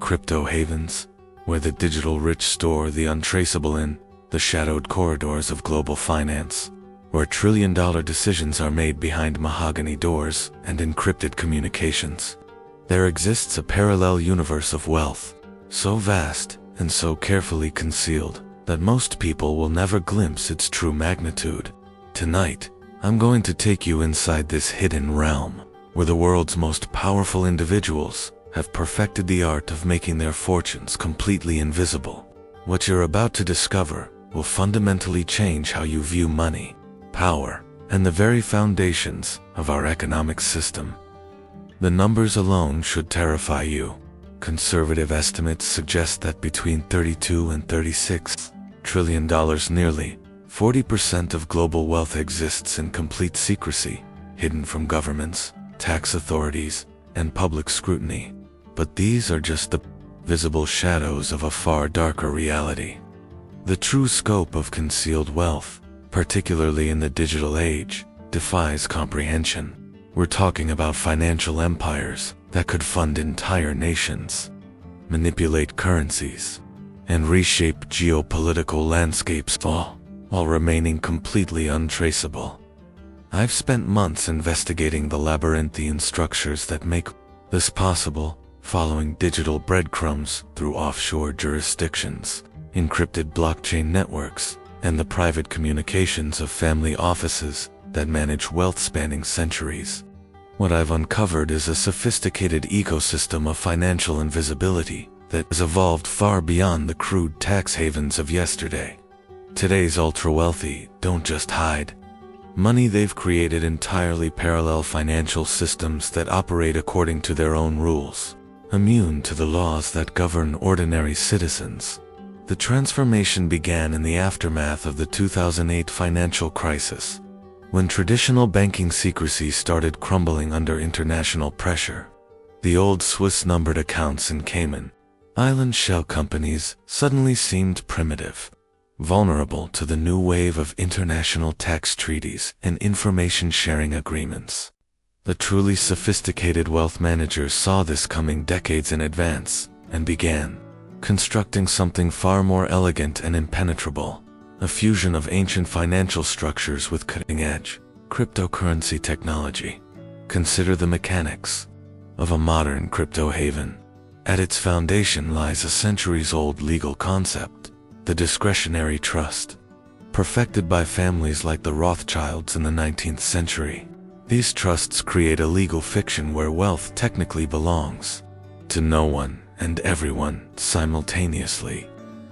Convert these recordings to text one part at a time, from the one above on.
crypto havens, where the digital rich store the untraceable in the shadowed corridors of global finance, where trillion-dollar decisions are made behind mahogany doors and encrypted communications. There exists a parallel universe of wealth, so vast and so carefully concealed that most people will never glimpse its true magnitude. Tonight, I'm going to take you inside this hidden realm, where the world's most powerful individuals have perfected the art of making their fortunes completely invisible. What you're about to discover will fundamentally change how you view money, power, and the very foundations of our economic system. The numbers alone should terrify you. Conservative estimates suggest that between $32 and $36 trillion, nearly 40% of global wealth exists in complete secrecy, hidden from governments, tax authorities, and public scrutiny. But these are just the visible shadows of a far darker reality. The true scope of concealed wealth, particularly in the digital age, defies comprehension. We're talking about financial empires that could fund entire nations, manipulate currencies, and reshape geopolitical landscapes, all while remaining completely untraceable. I've spent months investigating the labyrinthine structures that make this possible, following digital breadcrumbs through offshore jurisdictions, encrypted blockchain networks, and the private communications of family offices that manage wealth spanning centuries. What I've uncovered is a sophisticated ecosystem of financial invisibility that has evolved far beyond the crude tax havens of yesterday. Today's ultra-wealthy don't just hide money, they've created entirely parallel financial systems that operate according to their own rules, immune to the laws that govern ordinary citizens. The transformation began in the aftermath of the 2008 financial crisis, when traditional banking secrecy started crumbling under international pressure. The old Swiss-numbered accounts in Cayman Island shell companies suddenly seemed primitive, vulnerable to the new wave of international tax treaties and information-sharing agreements. The truly sophisticated wealth managers saw this coming decades in advance and began constructing something far more elegant and impenetrable, a fusion of ancient financial structures with cutting-edge cryptocurrency technology. Consider the mechanics of a modern crypto haven. At its foundation lies a centuries-old legal concept, the discretionary trust, perfected by families like the Rothschilds in the 19th century. These trusts create a legal fiction where wealth technically belongs to no one and everyone simultaneously.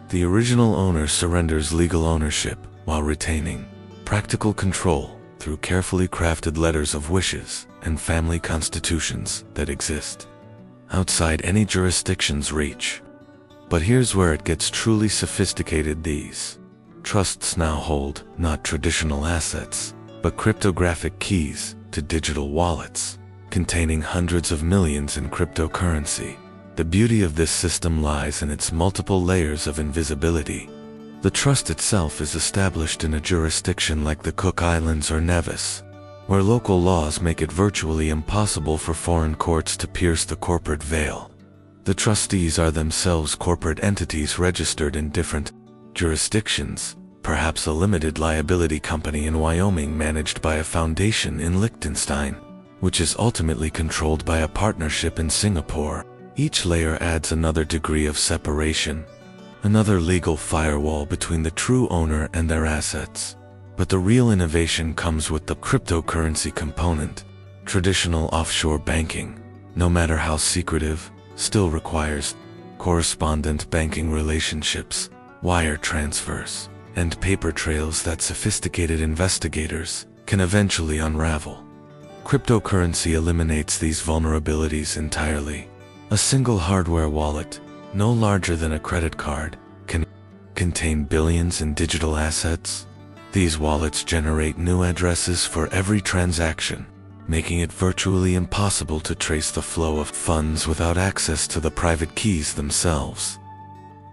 The original owner surrenders legal ownership while retaining practical control through carefully crafted letters of wishes and family constitutions that exist outside any jurisdiction's reach. But here's where it gets truly sophisticated. These trusts now hold not traditional assets, but cryptographic keys to digital wallets containing hundreds of millions in cryptocurrency. The beauty of this system lies in its multiple layers of invisibility. The trust itself is established in a jurisdiction like the Cook Islands or Nevis, where local laws make it virtually impossible for foreign courts to pierce the corporate veil. The trustees are themselves corporate entities registered in different jurisdictions, perhaps a limited liability company in Wyoming managed by a foundation in Liechtenstein, which is ultimately controlled by a partnership in Singapore. Each layer adds another degree of separation, another legal firewall between the true owner and their assets. But the real innovation comes with the cryptocurrency component. Traditional offshore banking, no matter how secretive, still requires correspondent banking relationships, wire transfers, and paper trails that sophisticated investigators can eventually unravel. Cryptocurrency eliminates these vulnerabilities entirely. A single hardware wallet, no larger than a credit card, can contain billions in digital assets. These wallets generate new addresses for every transaction, making it virtually impossible to trace the flow of funds without access to the private keys themselves.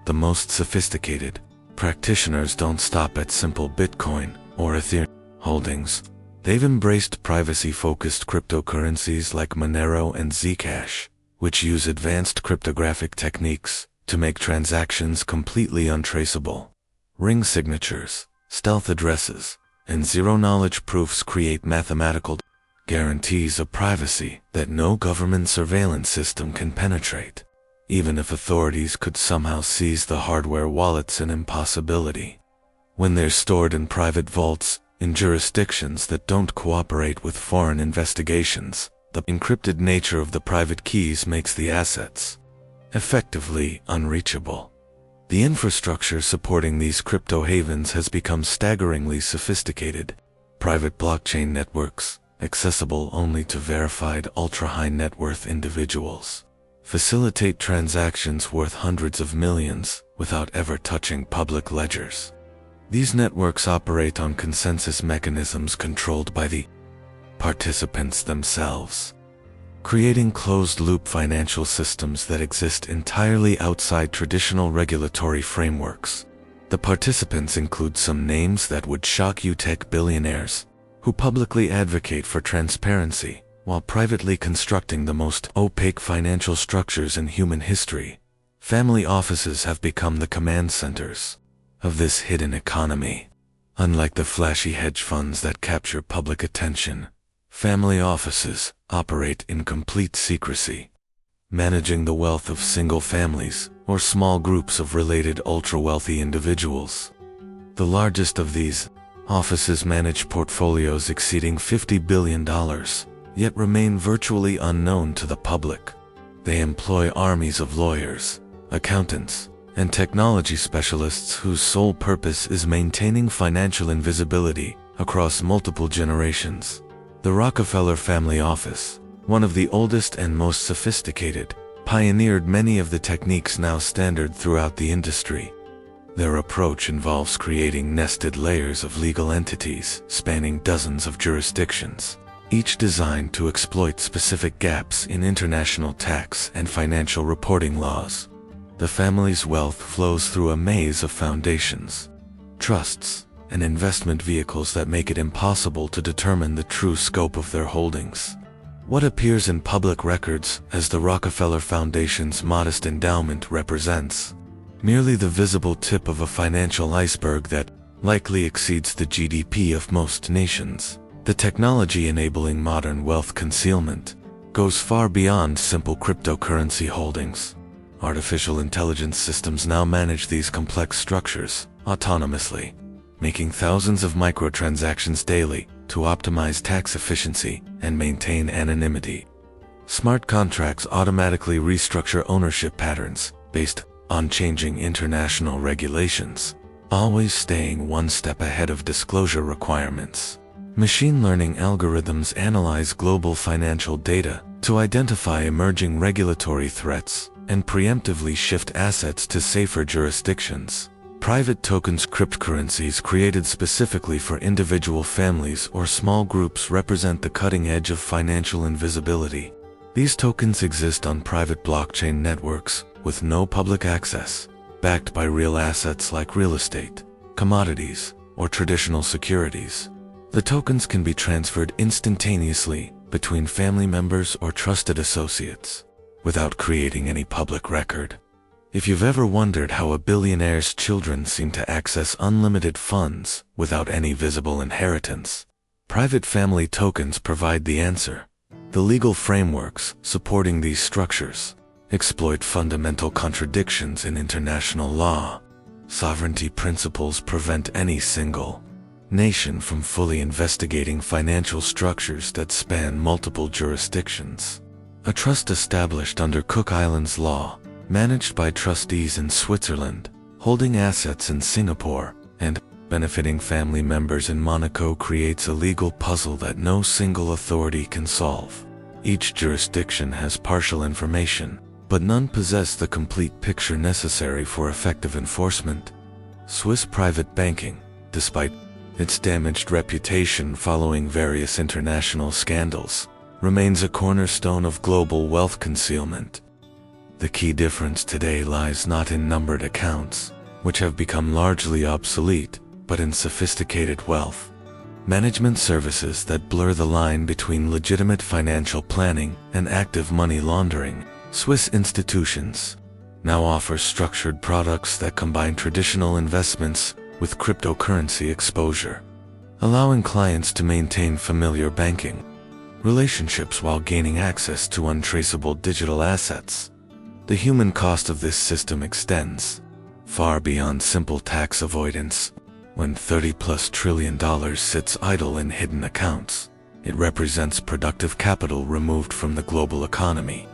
The most sophisticated practitioners don't stop at simple Bitcoin or Ethereum holdings. They've embraced privacy-focused cryptocurrencies like Monero and Zcash, which use advanced cryptographic techniques to make transactions completely untraceable. Ring signatures, stealth addresses, and zero-knowledge proofs create mathematical guarantees of privacy that no government surveillance system can penetrate. Even if authorities could somehow seize the hardware, wallet's an impossibility. When they're stored in private vaults, in jurisdictions that don't cooperate with foreign investigations, the encrypted nature of the private keys makes the assets effectively unreachable. The infrastructure supporting these crypto havens has become staggeringly sophisticated. Private blockchain networks, accessible only to verified ultra-high net worth individuals, facilitate transactions worth hundreds of millions without ever touching public ledgers. These networks operate on consensus mechanisms controlled by the participants themselves, creating closed-loop financial systems that exist entirely outside traditional regulatory frameworks. The participants include some names that would shock you: tech billionaires, who publicly advocate for transparency while privately constructing the most opaque financial structures in human history. Family offices have become the command centers of this hidden economy. Unlike the flashy hedge funds that capture public attention, family offices operate in complete secrecy, managing the wealth of single families or small groups of related ultra-wealthy individuals. The largest of these offices manage portfolios exceeding $50 billion, yet remain virtually unknown to the public. They employ armies of lawyers, accountants, and technology specialists whose sole purpose is maintaining financial invisibility across multiple generations. The Rockefeller Family Office, one of the oldest and most sophisticated, pioneered many of the techniques now standard throughout the industry. Their approach involves creating nested layers of legal entities spanning dozens of jurisdictions, each designed to exploit specific gaps in international tax and financial reporting laws. The family's wealth flows through a maze of foundations, trusts, and investment vehicles that make it impossible to determine the true scope of their holdings. What appears in public records as the Rockefeller Foundation's modest endowment represents merely the visible tip of a financial iceberg that likely exceeds the GDP of most nations. The technology enabling modern wealth concealment goes far beyond simple cryptocurrency holdings. Artificial intelligence systems now manage these complex structures autonomously, making thousands of microtransactions daily to optimize tax efficiency and maintain anonymity. Smart contracts automatically restructure ownership patterns based on changing international regulations, always staying one step ahead of disclosure requirements. Machine learning algorithms analyze global financial data to identify emerging regulatory threats and preemptively shift assets to safer jurisdictions. Private tokens, cryptocurrencies created specifically for individual families or small groups, represent the cutting edge of financial invisibility. These tokens exist on private blockchain networks with no public access, backed by real assets like real estate, commodities, or traditional securities. The tokens can be transferred instantaneously between family members or trusted associates, without creating any public record. If you've ever wondered how a billionaire's children seem to access unlimited funds without any visible inheritance, private family tokens provide the answer. The legal frameworks supporting these structures exploit fundamental contradictions in international law. Sovereignty principles prevent any single nation from fully investigating financial structures that span multiple jurisdictions. A trust established under Cook Islands law, managed by trustees in Switzerland, holding assets in Singapore, and benefiting family members in Monaco, creates a legal puzzle that no single authority can solve. Each jurisdiction has partial information, but none possess the complete picture necessary for effective enforcement. Swiss private banking, despite its damaged reputation following various international scandals, remains a cornerstone of global wealth concealment. The key difference today lies not in numbered accounts, which have become largely obsolete, but in sophisticated wealth management services that blur the line between legitimate financial planning and active money laundering. Swiss institutions now offer structured products that combine traditional investments with cryptocurrency exposure, allowing clients to maintain familiar banking relationships while gaining access to untraceable digital assets. The human cost of this system extends far beyond simple tax avoidance. When $30+ trillion sits idle in hidden accounts, it represents productive capital removed from the global economy.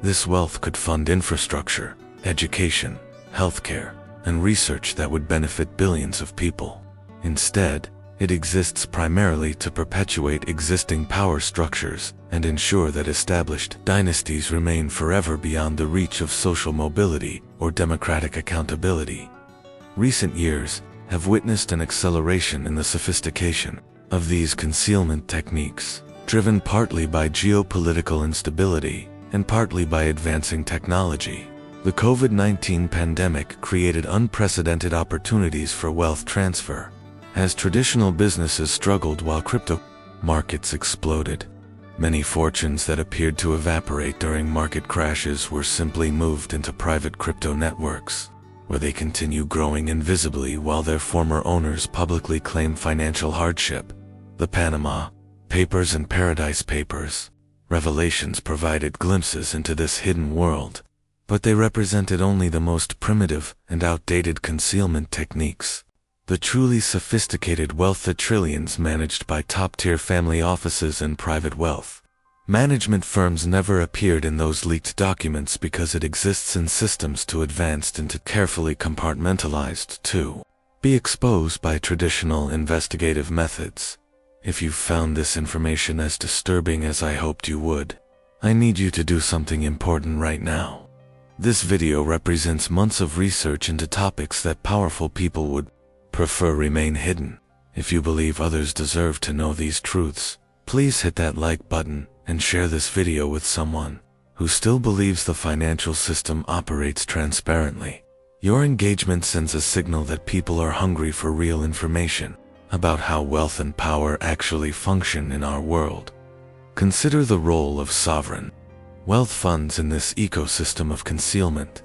This wealth could fund infrastructure, education, healthcare, and research that would benefit billions of people. Instead, it exists primarily to perpetuate existing power structures and ensure that established dynasties remain forever beyond the reach of social mobility or democratic accountability. Recent years have witnessed an acceleration in the sophistication of these concealment techniques, driven partly by geopolitical instability and partly by advancing technology. The COVID-19 pandemic created unprecedented opportunities for wealth transfer, as traditional businesses struggled while crypto markets exploded. Many fortunes that appeared to evaporate during market crashes were simply moved into private crypto networks, where they continue growing invisibly while their former owners publicly claim financial hardship. The Panama Papers and Paradise Papers revelations provided glimpses into this hidden world, but they represented only the most primitive and outdated concealment techniques. The truly sophisticated wealth of trillions managed by top-tier family offices and private wealth management firms never appeared in those leaked documents because it exists in systems too advanced and too carefully compartmentalized to be exposed by traditional investigative methods. If you found this information as disturbing as I hoped you would, I need you to do something important right now. This video represents months of research into topics that powerful people would prefer remain hidden. If you believe others deserve to know these truths, please hit that like button and share this video with someone who still believes the financial system operates transparently. Your engagement sends a signal that people are hungry for real information about how wealth and power actually function in our world. Consider the role of sovereign wealth funds in this ecosystem of concealment.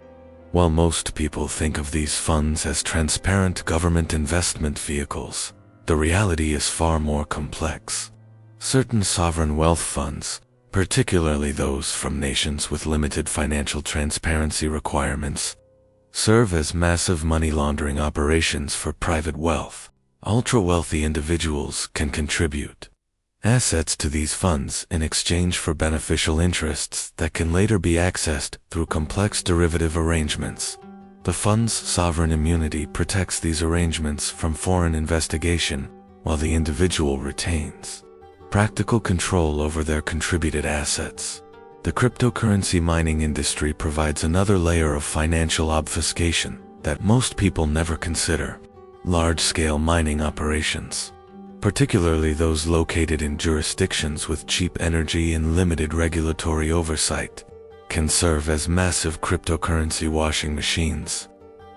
While most people think of these funds as transparent government investment vehicles, the reality is far more complex. Certain sovereign wealth funds, particularly those from nations with limited financial transparency requirements, serve as massive money laundering operations for private wealth. Ultra-wealthy individuals can contribute assets to these funds in exchange for beneficial interests that can later be accessed through complex derivative arrangements. The fund's sovereign immunity protects these arrangements from foreign investigation, while the individual retains practical control over their contributed assets. The cryptocurrency mining industry provides another layer of financial obfuscation that most people never consider. Large-scale mining operations, particularly those located in jurisdictions with cheap energy and limited regulatory oversight, can serve as massive cryptocurrency washing machines.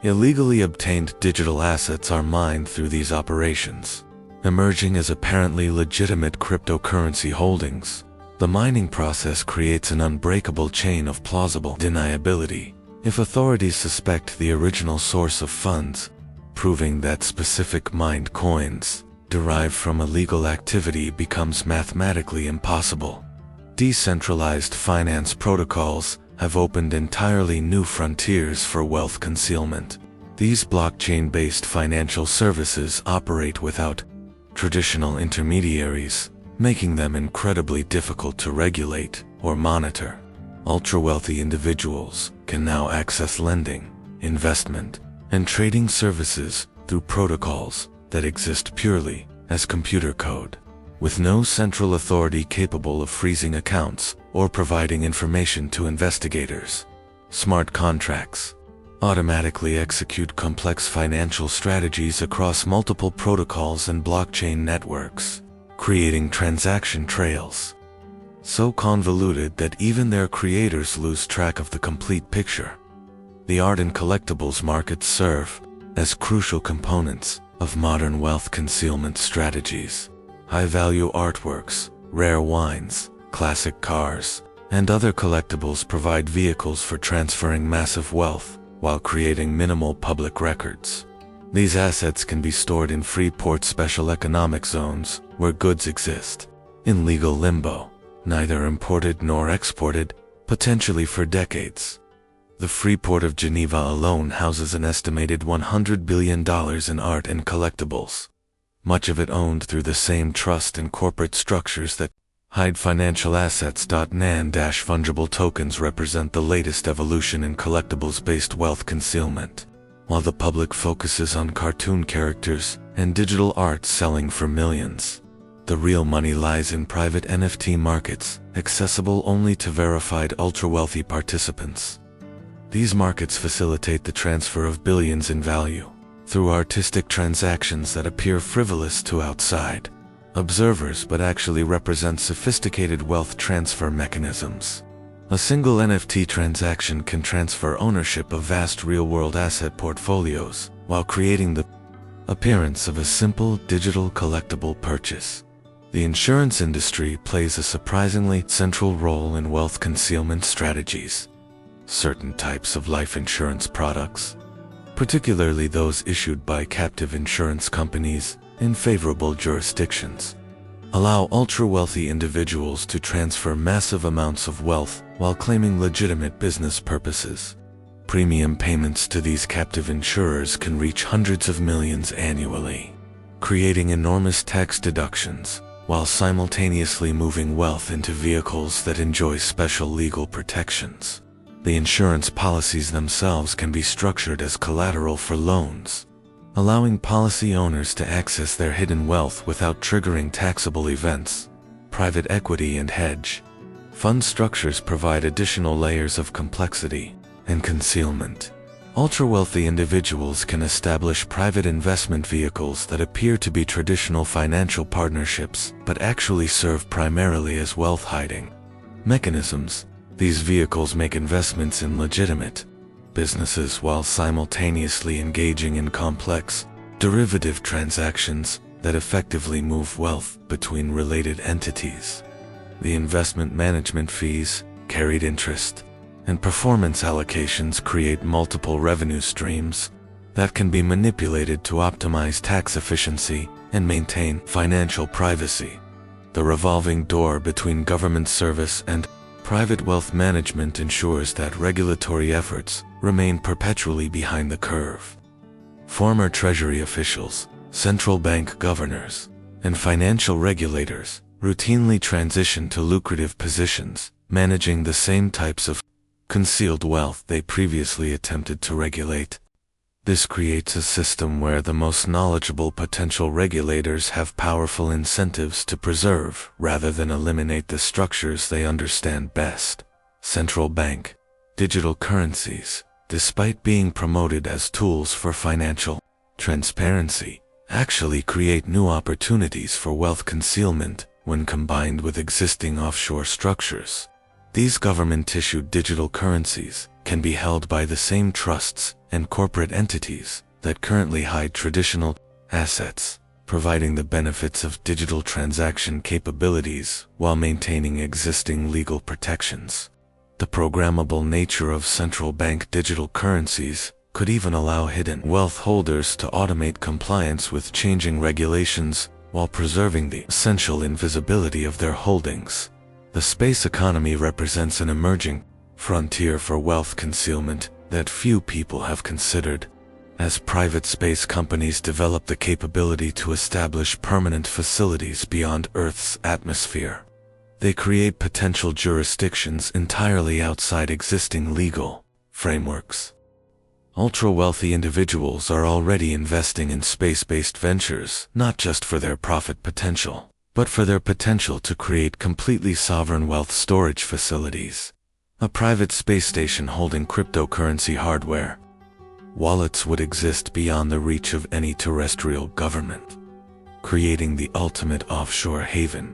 Illegally obtained digital assets are mined through these operations, emerging as apparently legitimate cryptocurrency holdings. The mining process creates an unbreakable chain of plausible deniability. If authorities suspect the original source of funds, proving that specific mined coins derived from illegal activity becomes mathematically impossible. Decentralized finance protocols have opened entirely new frontiers for wealth concealment. These blockchain-based financial services operate without traditional intermediaries, making them incredibly difficult to regulate or monitor. Ultra-wealthy individuals can now access lending, investment, and trading services through protocols that exist purely as computer code, with no central authority capable of freezing accounts or providing information to investigators. Smart contracts automatically execute complex financial strategies across multiple protocols and blockchain networks, creating transaction trails so convoluted that even their creators lose track of the complete picture. The art and collectibles markets serve as crucial components of modern wealth concealment strategies. High-value artworks, rare wines, classic cars, and other collectibles provide vehicles for transferring massive wealth while creating minimal public records. These assets can be stored in Freeport special economic zones where goods exist in legal limbo, neither imported nor exported, potentially for decades. The Freeport of Geneva alone houses an estimated $100 billion in art and collectibles, much of it owned through the same trust and corporate structures that hide financial assets. NaN-fungible tokens represent the latest evolution in collectibles-based wealth concealment. While the public focuses on cartoon characters and digital art selling for millions, the real money lies in private NFT markets, accessible only to verified ultra-wealthy participants. These markets facilitate the transfer of billions in value through artistic transactions that appear frivolous to outside observers but actually represent sophisticated wealth transfer mechanisms. A single NFT transaction can transfer ownership of vast real-world asset portfolios while creating the appearance of a simple digital collectible purchase. The insurance industry plays a surprisingly central role in wealth concealment strategies. Certain types of life insurance products, particularly those issued by captive insurance companies in favorable jurisdictions, allow ultra-wealthy individuals to transfer massive amounts of wealth while claiming legitimate business purposes. Premium payments to these captive insurers can reach hundreds of millions annually, creating enormous tax deductions while simultaneously moving wealth into vehicles that enjoy special legal protections. The insurance policies themselves can be structured as collateral for loans, allowing policy owners to access their hidden wealth without triggering taxable events. Private equity and hedge fund structures provide additional layers of complexity and concealment. Ultra-wealthy individuals can establish private investment vehicles that appear to be traditional financial partnerships but actually serve primarily as wealth hiding mechanisms. These vehicles make investments in legitimate businesses while simultaneously engaging in complex, derivative transactions that effectively move wealth between related entities. The investment management fees, carried interest, and performance allocations create multiple revenue streams that can be manipulated to optimize tax efficiency and maintain financial privacy. The revolving door between government service and private wealth management ensures that regulatory efforts remain perpetually behind the curve. Former Treasury officials, central bank governors, and financial regulators routinely transition to lucrative positions, managing the same types of concealed wealth they previously attempted to regulate. This creates a system where the most knowledgeable potential regulators have powerful incentives to preserve rather than eliminate the structures they understand best. Central bank digital currencies, despite being promoted as tools for financial transparency, actually create new opportunities for wealth concealment when combined with existing offshore structures. These government-issued digital currencies can be held by the same trusts and corporate entities that currently hide traditional assets, providing the benefits of digital transaction capabilities while maintaining existing legal protections. The programmable nature of central bank digital currencies could even allow hidden wealth holders to automate compliance with changing regulations while preserving the essential invisibility of their holdings. The space economy represents an emerging frontier for wealth concealment that few people have considered. As private space companies develop the capability to establish permanent facilities beyond Earth's atmosphere, they create potential jurisdictions entirely outside existing legal frameworks. Ultra-wealthy individuals are already investing in space-based ventures, not just for their profit potential, but for their potential to create completely sovereign wealth storage facilities. A private space station holding cryptocurrency hardware wallets would exist beyond the reach of any terrestrial government, creating the ultimate offshore haven.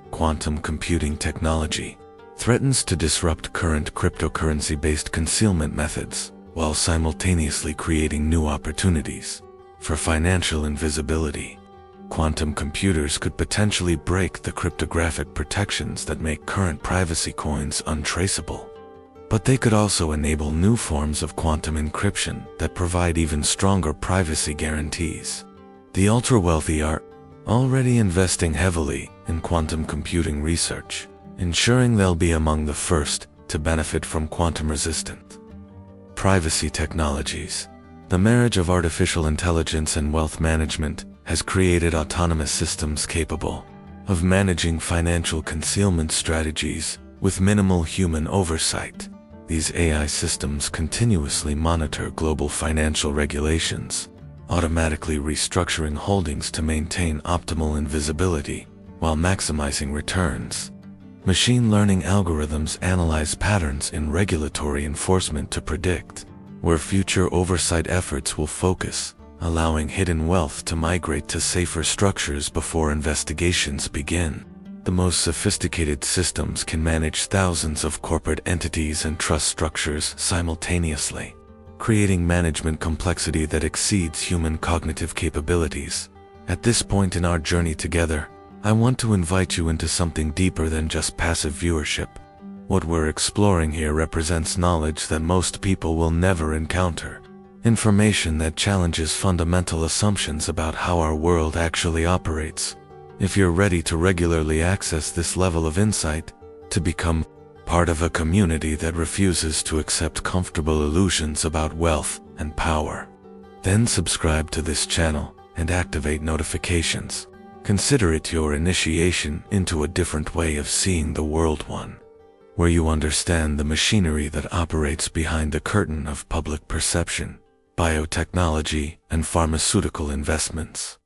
Quantum computing technology threatens to disrupt current cryptocurrency-based concealment methods while simultaneously creating new opportunities for financial invisibility. Quantum computers could potentially break the cryptographic protections that make current privacy coins untraceable. But they could also enable new forms of quantum encryption that provide even stronger privacy guarantees. The ultra-wealthy are already investing heavily in quantum computing research, ensuring they'll be among the first to benefit from quantum-resistant privacy technologies. The marriage of artificial intelligence and wealth management has created autonomous systems capable of managing financial concealment strategies with minimal human oversight. These AI systems continuously monitor global financial regulations, automatically restructuring holdings to maintain optimal invisibility while maximizing returns. Machine learning algorithms analyze patterns in regulatory enforcement to predict where future oversight efforts will focus, allowing hidden wealth to migrate to safer structures before investigations begin. The most sophisticated systems can manage thousands of corporate entities and trust structures simultaneously, creating management complexity that exceeds human cognitive capabilities. At this point in our journey together, I want to invite you into something deeper than just passive viewership. What we're exploring here represents knowledge that most people will never encounter. Information that challenges fundamental assumptions about how our world actually operates. If you're ready to regularly access this level of insight, to become part of a community that refuses to accept comfortable illusions about wealth and power, then subscribe to this channel and activate notifications. Consider it your initiation into a different way of seeing the world, one where you understand the machinery that operates behind the curtain of public perception. Biotechnology and pharmaceutical investments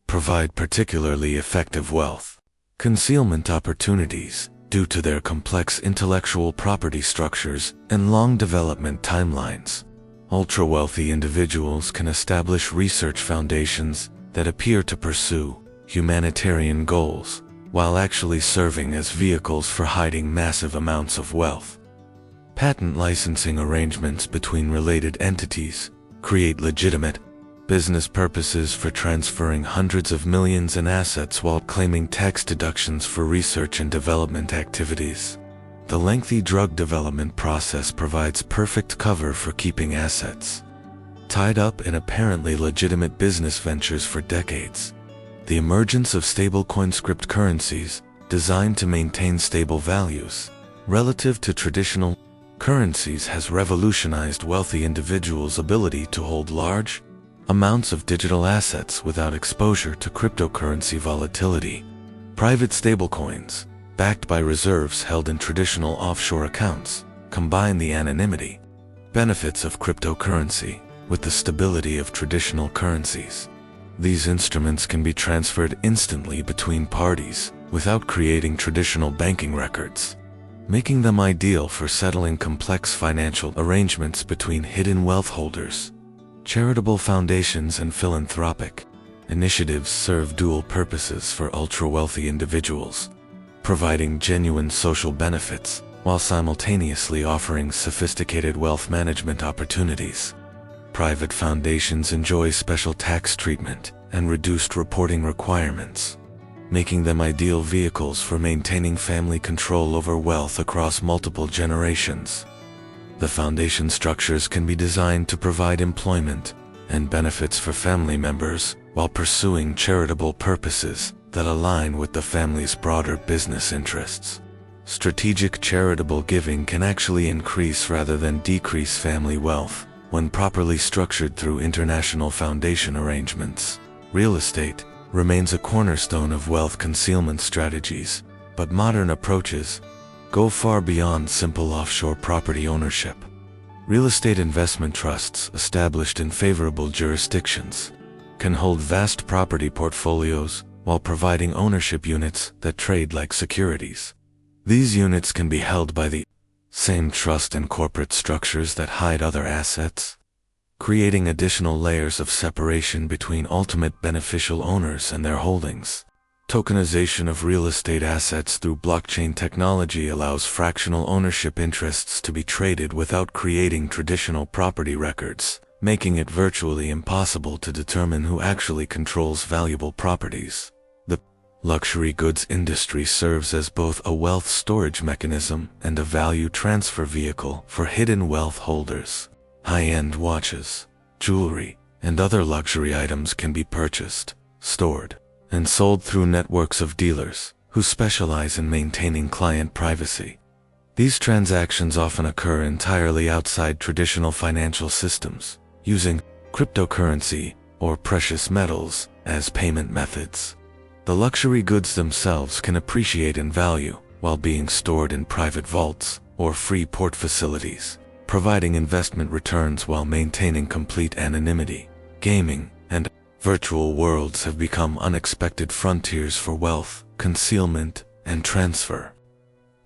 provide particularly effective wealth concealment opportunities due to their complex intellectual property structures and long development timelines. Ultra-wealthy individuals can establish research foundations that appear to pursue humanitarian goals while actually serving as vehicles for hiding massive amounts of wealth. Patent licensing arrangements between related entities create legitimate business purposes for transferring hundreds of millions in assets while claiming tax deductions for research and development activities. The lengthy drug development process provides perfect cover for keeping assets tied up in apparently legitimate business ventures for decades. The emergence of stablecoin script currencies, designed to maintain stable values relative to traditional currencies, has revolutionized wealthy individuals' ability to hold large amounts of digital assets without exposure to cryptocurrency volatility. Private stablecoins, backed by reserves held in traditional offshore accounts, combine the anonymity benefits of cryptocurrency with the stability of traditional currencies. These instruments can be transferred instantly between parties without creating traditional banking records, making them ideal for settling complex financial arrangements between hidden wealth holders. Charitable foundations and philanthropic initiatives serve dual purposes for ultra-wealthy individuals, providing genuine social benefits while simultaneously offering sophisticated wealth management opportunities. Private foundations enjoy special tax treatment and reduced reporting requirements, making them ideal vehicles for maintaining family control over wealth across multiple generations. The foundation structures can be designed to provide employment and benefits for family members while pursuing charitable purposes that align with the family's broader business interests. Strategic charitable giving can actually increase rather than decrease family wealth when properly structured through international foundation arrangements. Real estate remains a cornerstone of wealth concealment strategies, but modern approaches go far beyond simple offshore property ownership. Real estate investment trusts established in favorable jurisdictions can hold vast property portfolios while providing ownership units that trade like securities. These units can be held by the same trust and corporate structures that hide other assets, creating additional layers of separation between ultimate beneficial owners and their holdings. Tokenization of real estate assets through blockchain technology allows fractional ownership interests to be traded without creating traditional property records, making it virtually impossible to determine who actually controls valuable properties. The luxury goods industry serves as both a wealth storage mechanism and a value transfer vehicle for hidden wealth holders. High-end watches, jewelry, and other luxury items can be purchased, stored, and sold through networks of dealers who specialize in maintaining client privacy. These transactions often occur entirely outside traditional financial systems, using cryptocurrency or precious metals as payment methods. The luxury goods themselves can appreciate in value while being stored in private vaults or free port facilities, providing investment returns while maintaining complete anonymity. Gaming and virtual worlds have become unexpected frontiers for wealth, concealment, and transfer.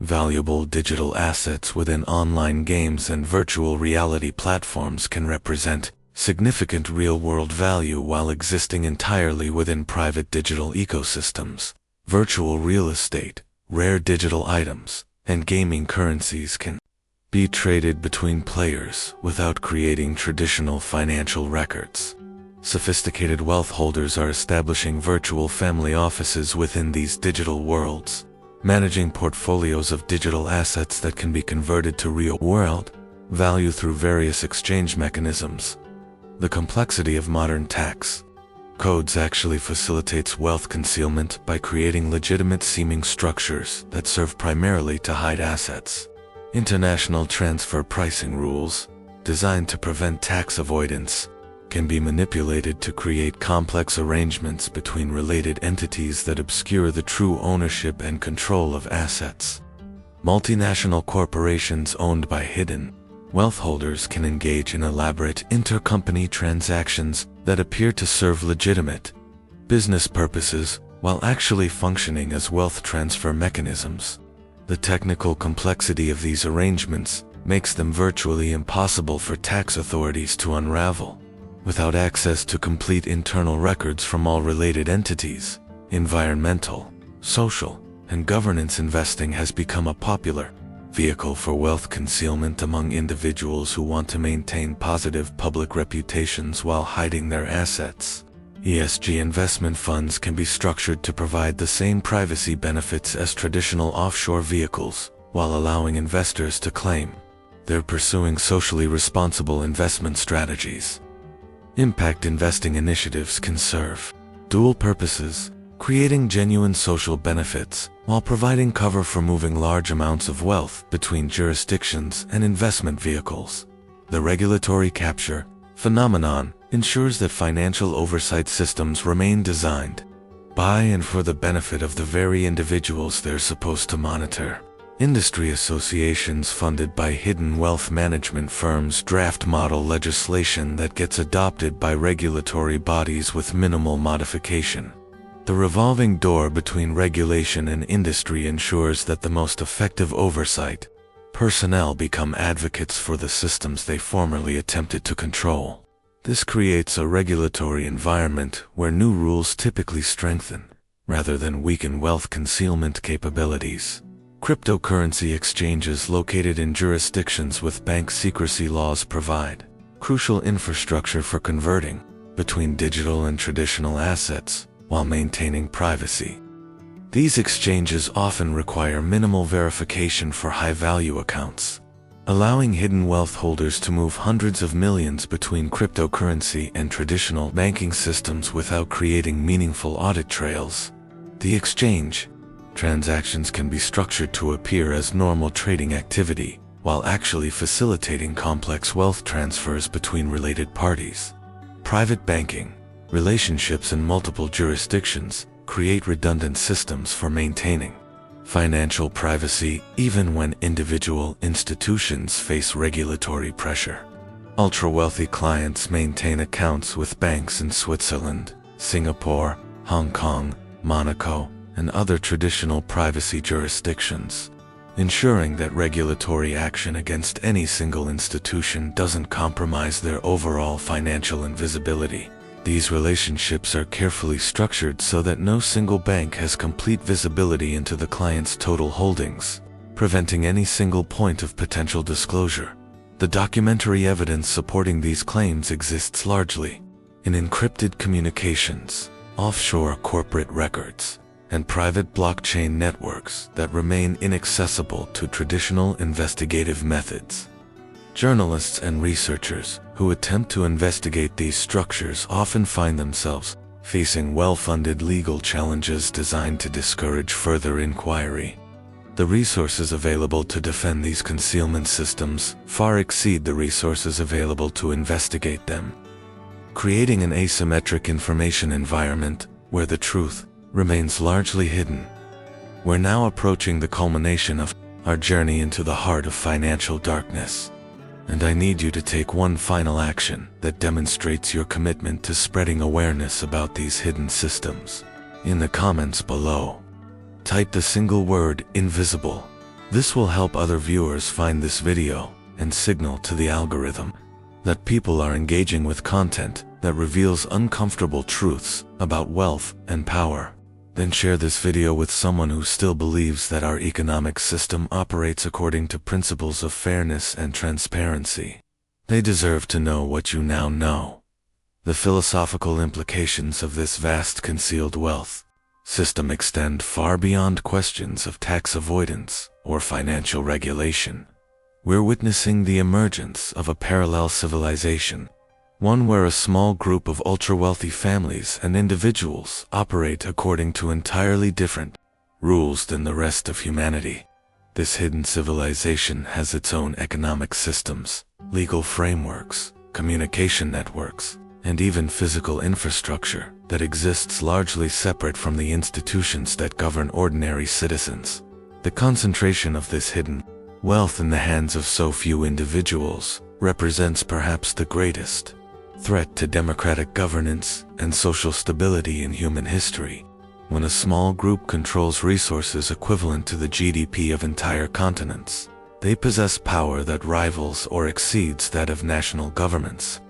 Valuable digital assets within online games and virtual reality platforms can represent significant real-world value while existing entirely within private digital ecosystems. Virtual real estate, rare digital items, and gaming currencies can be traded between players without creating traditional financial records. Sophisticated wealth holders are establishing virtual family offices within these digital worlds, managing portfolios of digital assets that can be converted to real-world value through various exchange mechanisms. The complexity of modern tax codes actually facilitates wealth concealment by creating legitimate-seeming structures that serve primarily to hide assets. International transfer pricing rules, designed to prevent tax avoidance, can be manipulated to create complex arrangements between related entities that obscure the true ownership and control of assets. Multinational corporations owned by hidden wealth holders can engage in elaborate intercompany transactions that appear to serve legitimate business purposes while actually functioning as wealth transfer mechanisms. The technical complexity of these arrangements makes them virtually impossible for tax authorities to unravel. Without access to complete internal records from all related entities, environmental, social, and governance investing has become a popular vehicle for wealth concealment among individuals who want to maintain positive public reputations while hiding their assets. ESG investment funds can be structured to provide the same privacy benefits as traditional offshore vehicles, while allowing investors to claim they're pursuing socially responsible investment strategies. Impact investing initiatives can serve dual purposes, creating genuine social benefits while providing cover for moving large amounts of wealth between jurisdictions and investment vehicles. The regulatory capture phenomenon ensures that financial oversight systems remain designed by and for the benefit of the very individuals they're supposed to monitor. Industry associations funded by hidden wealth management firms draft model legislation that gets adopted by regulatory bodies with minimal modification. The revolving door between regulation and industry ensures that the most effective oversight personnel become advocates for the systems they formerly attempted to control. This creates a regulatory environment where new rules typically strengthen, rather than weaken wealth concealment capabilities. Cryptocurrency exchanges located in jurisdictions with bank secrecy laws provide crucial infrastructure for converting between digital and traditional assets while maintaining privacy. These exchanges often require minimal verification for high-value accounts, allowing hidden wealth holders to move hundreds of millions between cryptocurrency and traditional banking systems without creating meaningful audit trails. The exchange transactions can be structured to appear as normal trading activity, while actually facilitating complex wealth transfers between related parties. Private banking relationships in multiple jurisdictions create redundant systems for maintaining financial privacy even when individual institutions face regulatory pressure. Ultra-wealthy clients maintain accounts with banks in Switzerland, Singapore, Hong Kong, Monaco, and other traditional privacy jurisdictions, ensuring that regulatory action against any single institution doesn't compromise their overall financial invisibility. These relationships are carefully structured so that no single bank has complete visibility into the client's total holdings, preventing any single point of potential disclosure. The documentary evidence supporting these claims exists largely in encrypted communications, offshore corporate records, and private blockchain networks that remain inaccessible to traditional investigative methods. Journalists and researchers who attempt to investigate these structures often find themselves facing well-funded legal challenges designed to discourage further inquiry. The resources available to defend these concealment systems far exceed the resources available to investigate them, creating an asymmetric information environment where the truth remains largely hidden. We're now approaching the culmination of our journey into the heart of financial darkness, and I need you to take one final action that demonstrates your commitment to spreading awareness about these hidden systems. In the comments below, type the single word "invisible." This will help other viewers find this video and signal to the algorithm that people are engaging with content that reveals uncomfortable truths about wealth and power. Then share this video with someone who still believes that our economic system operates according to principles of fairness and transparency. They deserve to know what you now know. The philosophical implications of this vast concealed wealth system extend far beyond questions of tax avoidance or financial regulation. We're witnessing the emergence of a parallel civilization, one where a small group of ultra-wealthy families and individuals operate according to entirely different rules than the rest of humanity. This hidden civilization has its own economic systems, legal frameworks, communication networks, and even physical infrastructure that exists largely separate from the institutions that govern ordinary citizens. The concentration of this hidden wealth in the hands of so few individuals represents perhaps the greatest threat to democratic governance and social stability in human history. When a small group controls resources equivalent to the GDP of entire continents, they possess power that rivals or exceeds that of national governments.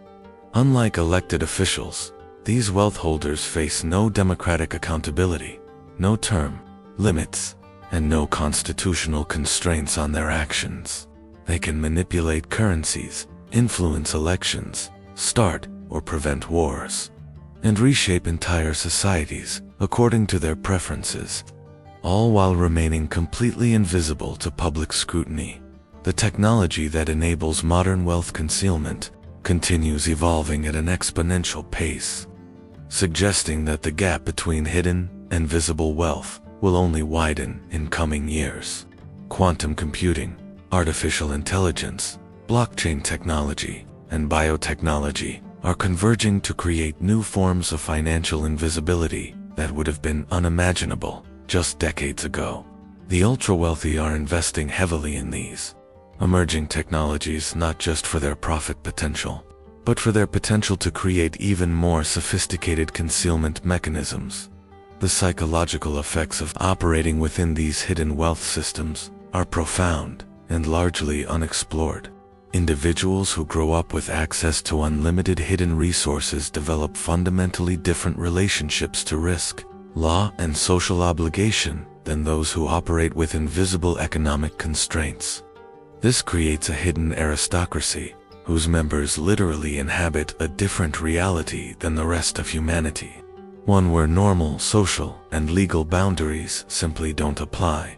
Unlike elected officials, these wealth holders face no democratic accountability, no term limits, and no constitutional constraints on their actions. They can manipulate currencies, influence elections, start or prevent wars, and reshape entire societies according to their preferences, all while remaining completely invisible to public scrutiny. The technology that enables modern wealth concealment continues evolving at an exponential pace, suggesting that the gap between hidden and visible wealth will only widen in coming years. Quantum computing, artificial intelligence, blockchain technology, and biotechnology are converging to create new forms of financial invisibility that would have been unimaginable just decades ago. The ultra-wealthy are investing heavily in these emerging technologies not just for their profit potential, but for their potential to create even more sophisticated concealment mechanisms. The psychological effects of operating within these hidden wealth systems are profound and largely unexplored. Individuals who grow up with access to unlimited hidden resources develop fundamentally different relationships to risk, law, and social obligation than those who operate with invisible economic constraints. This creates a hidden aristocracy, whose members literally inhabit a different reality than the rest of humanity, one where normal social and legal boundaries simply don't apply.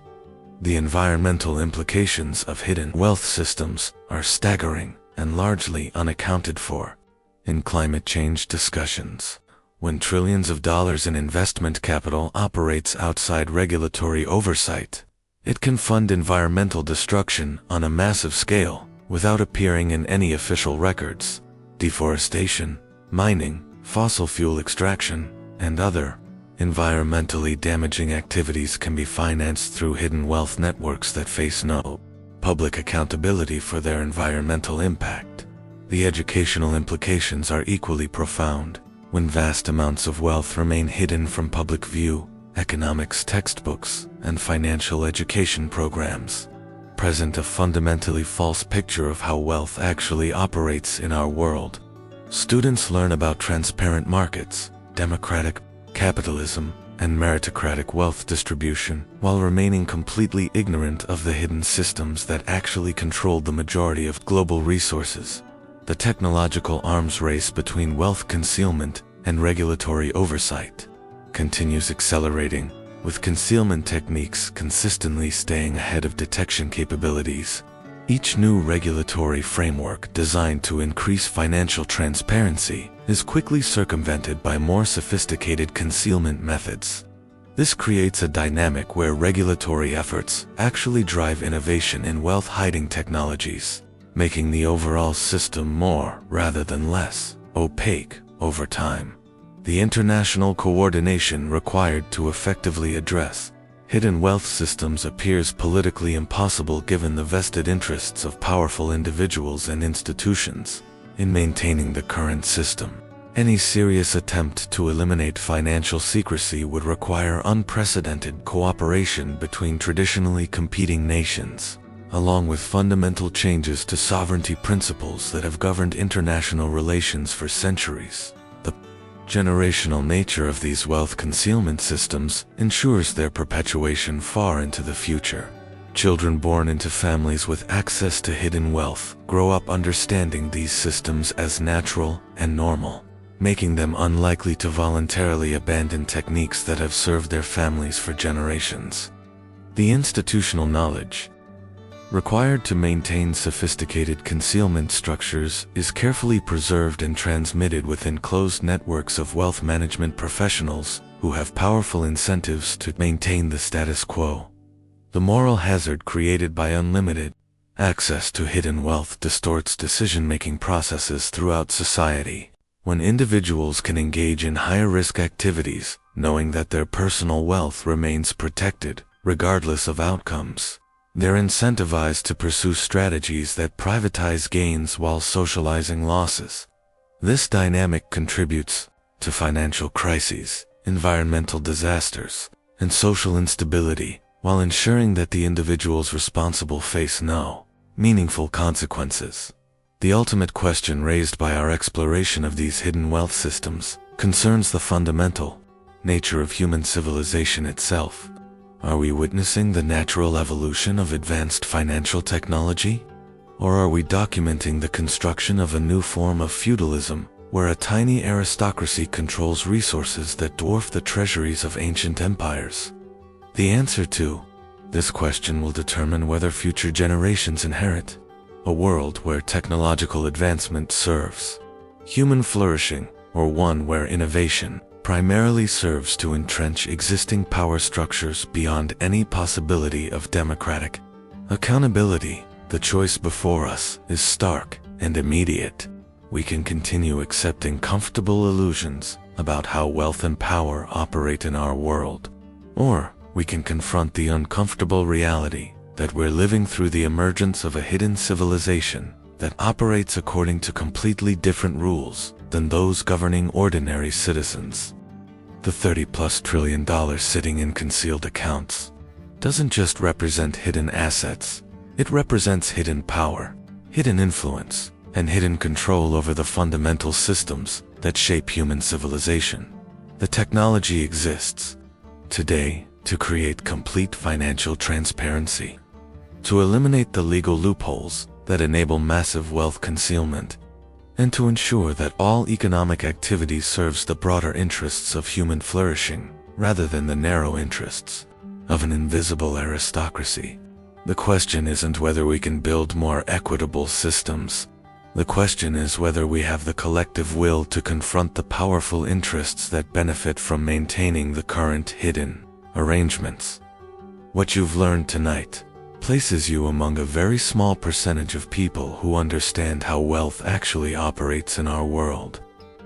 The environmental implications of hidden wealth systems are staggering and largely unaccounted for. In climate change discussions, when trillions of dollars in investment capital operates outside regulatory oversight, it can fund environmental destruction on a massive scale without appearing in any official records. Deforestation, mining, fossil fuel extraction, and other environmentally damaging activities can be financed through hidden wealth networks that face no public accountability for their environmental impact. The educational implications are equally profound. When vast amounts of wealth remain hidden from public view, economics textbooks and financial education programs present a fundamentally false picture of how wealth actually operates in our world. Students learn about transparent markets, democratic capitalism, and meritocratic wealth distribution, while remaining completely ignorant of the hidden systems that actually controlled the majority of global resources. The technological arms race between wealth concealment and regulatory oversight continues accelerating, with concealment techniques consistently staying ahead of detection capabilities. Each new regulatory framework designed to increase financial transparency is quickly circumvented by more sophisticated concealment methods. This creates a dynamic where regulatory efforts actually drive innovation in wealth-hiding technologies, making the overall system more, rather than less, opaque over time. The international coordination required to effectively address hidden wealth systems appears politically impossible given the vested interests of powerful individuals and institutions in maintaining the current system. Any serious attempt to eliminate financial secrecy would require unprecedented cooperation between traditionally competing nations, along with fundamental changes to sovereignty principles that have governed international relations for centuries. The generational nature of these wealth concealment systems ensures their perpetuation far into the future. Children born into families with access to hidden wealth grow up understanding these systems as natural and normal, making them unlikely to voluntarily abandon techniques that have served their families for generations. The institutional knowledge required to maintain sophisticated concealment structures is carefully preserved and transmitted within closed networks of wealth management professionals who have powerful incentives to maintain the status quo. The moral hazard created by unlimited access to hidden wealth distorts decision-making processes throughout society. When individuals can engage in higher-risk activities, knowing that their personal wealth remains protected, regardless of outcomes, they're incentivized to pursue strategies that privatize gains while socializing losses. This dynamic contributes to financial crises, environmental disasters, and social instability, while ensuring that the individuals responsible face no meaningful consequences. The ultimate question raised by our exploration of these hidden wealth systems concerns the fundamental nature of human civilization itself. Are we witnessing the natural evolution of advanced financial technology? Or are we documenting the construction of a new form of feudalism, where a tiny aristocracy controls resources that dwarf the treasuries of ancient empires? The answer to this question will determine whether future generations inherit a world where technological advancement serves human flourishing, or one where innovation primarily serves to entrench existing power structures beyond any possibility of democratic accountability. The choice before us is stark and immediate. We can continue accepting comfortable illusions about how wealth and power operate in our world, or we can confront the uncomfortable reality that we're living through the emergence of a hidden civilization that operates according to completely different rules than those governing ordinary citizens. The $30+ trillion sitting in concealed accounts doesn't just represent hidden assets, it represents hidden power, hidden influence, and hidden control over the fundamental systems that shape human civilization. The technology exists today to create complete financial transparency, to eliminate the legal loopholes that enable massive wealth concealment, and to ensure that all economic activity serves the broader interests of human flourishing, rather than the narrow interests of an invisible aristocracy. The question isn't whether we can build more equitable systems. The question is whether we have the collective will to confront the powerful interests that benefit from maintaining the current hidden arrangements. What you've learned tonight places you among a very small percentage of people who understand how wealth actually operates in our world.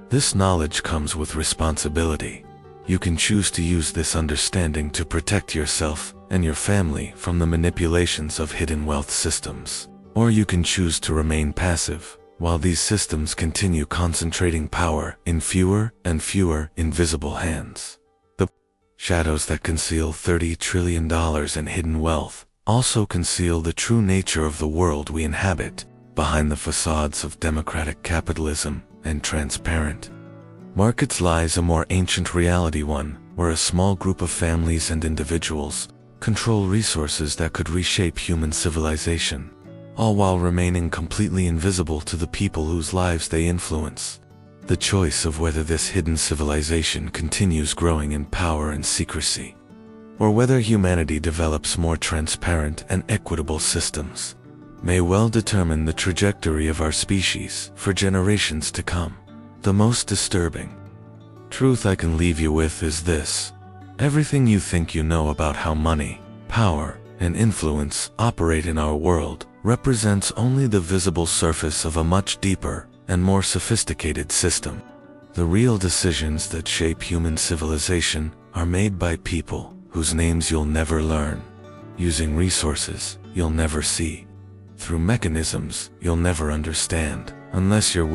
This knowledge comes with responsibility. You can choose to use this understanding to protect yourself and your family from the manipulations of hidden wealth systems, or you can choose to remain passive while these systems continue concentrating power in fewer and fewer invisible hands. The shadows that conceal $30 trillion in hidden wealth also conceal the true nature of the world we inhabit behind the facades of democratic capitalism and transparent markets lies a more ancient reality, one where a small group of families and individuals control resources that could reshape human civilization, all while remaining completely invisible to the people whose lives they influence. The choice of whether this hidden civilization continues growing in power and secrecy, or whether humanity develops more transparent and equitable systems, may well determine the trajectory of our species for generations to come. The most disturbing truth I can leave you with is this: everything you think you know about how money, power, and influence operate in our world represents only the visible surface of a much deeper and more sophisticated system. The real decisions that shape human civilization are made by people whose names you'll never learn, using resources you'll never see, through mechanisms you'll never understand, unless you're